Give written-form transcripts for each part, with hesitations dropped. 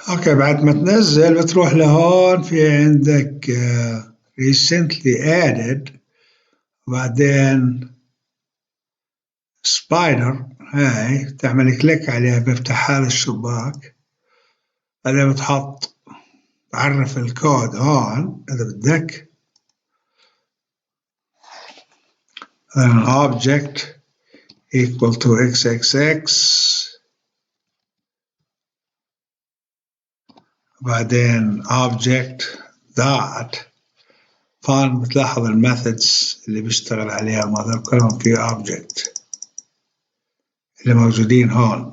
اوكي، بعد ما تنزل بتروح لهون في عندك recently added، وبعدين سبايدر، هاي تعمل كليك عليها بيفتح هذا الشباك. بعدين بتحط تعرف الكود هون إذا بدك، an object equal to xxx، بعدين object dot. طبعا بتلاحظ الميثودز اللي بيشتغل عليها ما كلهم في object اللي موجودين هون.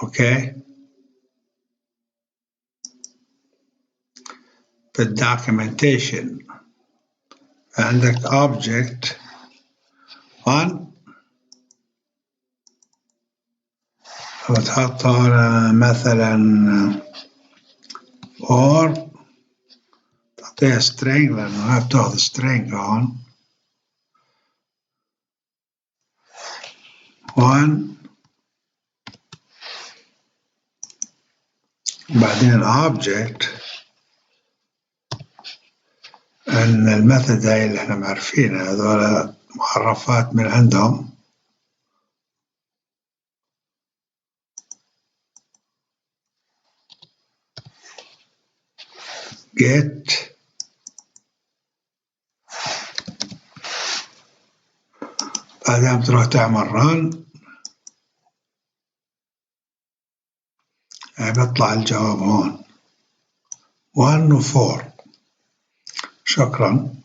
اوكي، في الدوكيومنتيشن عندك object 1 وتحط هنا مثلا or تعطيها string لأنه هي بتاخذ string هون 1، بعدين object أن الميثود هاي اللي احنا معرفينها هذول معرفات من عندهم. get بعدين بتروح تعمل run، بيطلع الجواب هون 1 و 4. شكرا.